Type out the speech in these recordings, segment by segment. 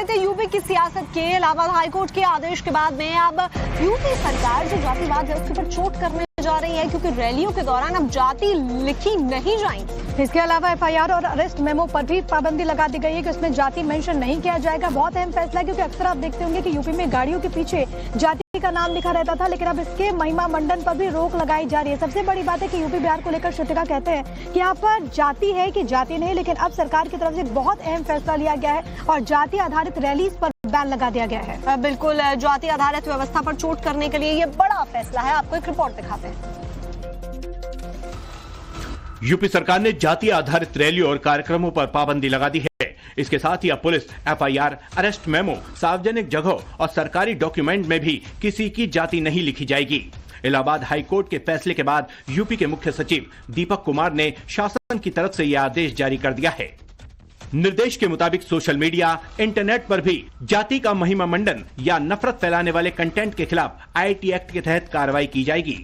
कहते हैं यूपी की सियासत के इलाहाबाद हाईकोर्ट के आदेश के बाद में अब यूपी सरकार जो जातिवाद है उसके ऊपर चोट करने जा रही है, क्योंकि रैलियों के दौरान अब जाति लिखी नहीं जाएंगी। इसके अलावा एफआईआर और अरेस्ट मेमो पर भी पाबंदी लगा दी गई है कि उसमें जाति मेंशन नहीं किया जाएगा। बहुत अहम फैसला है, क्योंकि अक्सर आप देखते होंगे कि यूपी में गाड़ियों के पीछे जाति का नाम लिखा रहता था, लेकिन अब इसके महिमा मंडन पर भी रोक लगाई जा रही है। सबसे बड़ी बात है कि यूपी बिहार को लेकर श्रुतिका कहते हैं कि यहाँ पर जाति है कि जाति नहीं, लेकिन अब सरकार की तरफ से बहुत अहम फैसला लिया गया है और जाति आधारित रैलीज पर बैन लगा दिया गया है। बिल्कुल, जाति आधारित व्यवस्था पर चोट करने के लिए ये बड़ा फैसला है। आपको एक रिपोर्ट दिखाते हैं। यूपी सरकार ने जाति आधारित रैली और कार्यक्रमों पर पाबंदी लगा दी है। इसके साथ ही अब पुलिस एफआईआर, अरेस्ट मेमो, सार्वजनिक जगहों और सरकारी डॉक्यूमेंट में भी किसी की जाति नहीं लिखी जाएगी। इलाहाबाद हाईकोर्ट के फैसले के बाद यूपी के मुख्य सचिव दीपक कुमार ने शासन की तरफ से यह आदेश जारी कर दिया है। निर्देश के मुताबिक सोशल मीडिया, इंटरनेट पर भी जाति का महिमा मंडन या नफरत फैलाने वाले कंटेंट के खिलाफ आईटी एक्ट के तहत कार्रवाई की जाएगी।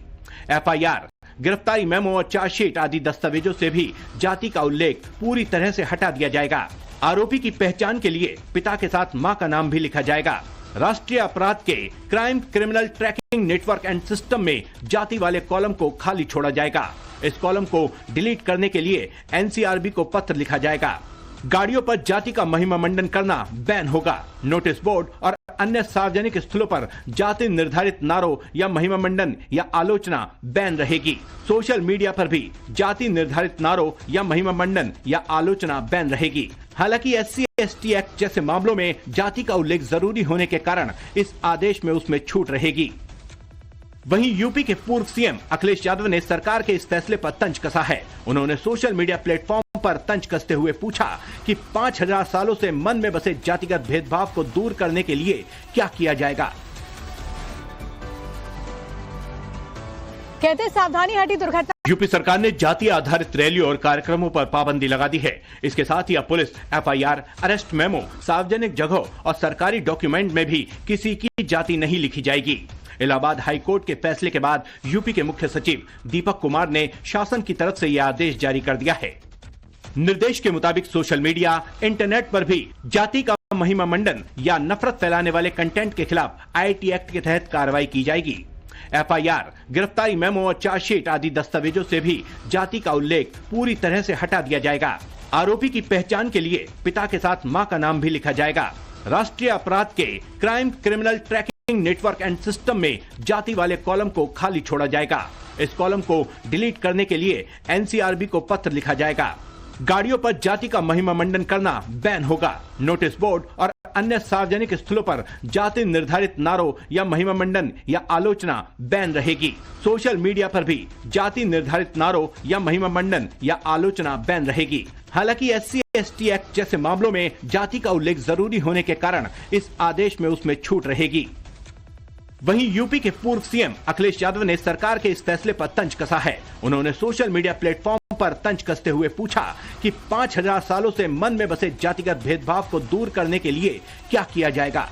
एफआईआर, गिरफ्तारी मेमो और चार्जशीट आदि दस्तावेजों से भी जाति का उल्लेख पूरी तरह से हटा दिया जाएगा। आरोपी की पहचान के लिए पिता के साथ मां का नाम भी लिखा जाएगा। राष्ट्रीय अपराध के crime criminal tracking network and system में जाति वाले कॉलम को खाली छोड़ा जाएगा। इस कॉलम को डिलीट करने के लिए एनसीआरबी को पत्र लिखा जाएगा। गाड़ियों पर जाति का महिमा मंडन करना बैन होगा। नोटिस बोर्ड और अन्य सार्वजनिक स्थलों पर जाति निर्धारित नारों या महिमा मंडन या आलोचना बैन रहेगी। सोशल मीडिया पर भी जाति निर्धारित नारों या महिमा मंडन या आलोचना बैन रहेगी। हालांकि SC/ST एक्ट जैसे मामलों में जाति का उल्लेख जरूरी होने के कारण इस आदेश में उसमें छूट रहेगी। वहीं यूपी के पूर्व सीएम अखिलेश यादव ने सरकार के इस फैसले पर तंज कसा है। उन्होंने सोशल मीडिया प्लेटफॉर्म पर तंज कसते हुए पूछा कि 5000 सालों से मन में बसे जातिगत भेदभाव को दूर करने के लिए क्या किया जाएगा। कहते सावधानी हटी दुर्घटना। यूपी सरकार ने जाति आधारित रैली और कार्यक्रमों पर पाबंदी लगा दी है। इसके साथ ही अब पुलिस एफआईआर, अरेस्ट मेमो, सार्वजनिक जगहों और सरकारी डॉक्यूमेंट में भी किसी की जाति नहीं लिखी जाएगी। इलाहाबाद हाईकोर्ट के फैसले के बाद यूपी के मुख्य सचिव दीपक कुमार ने शासन की तरफ से यह आदेश जारी कर दिया है। निर्देश के मुताबिक सोशल मीडिया, इंटरनेट पर भी जाति का महिमा मंडन या नफरत फैलाने वाले कंटेंट के खिलाफ आईटी एक्ट के तहत कार्रवाई की जाएगी। एफआईआर, गिरफ्तारी मेमो और चार्जशीट आदि दस्तावेजों से भी जाति का उल्लेख पूरी तरह से हटा दिया जाएगा। आरोपी की पहचान के लिए पिता के साथ मां का नाम भी लिखा जाएगा। राष्ट्रीय अपराध के crime criminal tracking network and system में जाति वाले कॉलम को खाली छोड़ा जाएगा। इस कॉलम को डिलीट करने के लिए एनसीआरबी को पत्र लिखा जाएगा। गाड़ियों पर जाति का महिमा मंडन करना बैन होगा। नोटिस बोर्ड और अन्य सार्वजनिक स्थलों पर जाति निर्धारित नारों या महिमा मंडन या आलोचना बैन रहेगी। सोशल मीडिया पर भी जाति निर्धारित नारों या महिमा मंडन या आलोचना बैन रहेगी। हालांकि SC/ST एक्ट जैसे मामलों में जाति का उल्लेख जरूरी होने के कारण इस आदेश में उसमें छूट रहेगी। वहीं यूपी के पूर्व सीएम अखिलेश यादव ने सरकार के इस फैसले पर तंज कसा है। उन्होंने सोशल मीडिया प्लेटफॉर्म पर तंज कसते हुए पूछा कि 5000 सालों से मन में बसे जातिगत भेदभाव को दूर करने के लिए क्या किया जाएगा।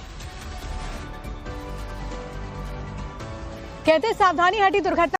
कहते सावधानी हटी दुर्घटना।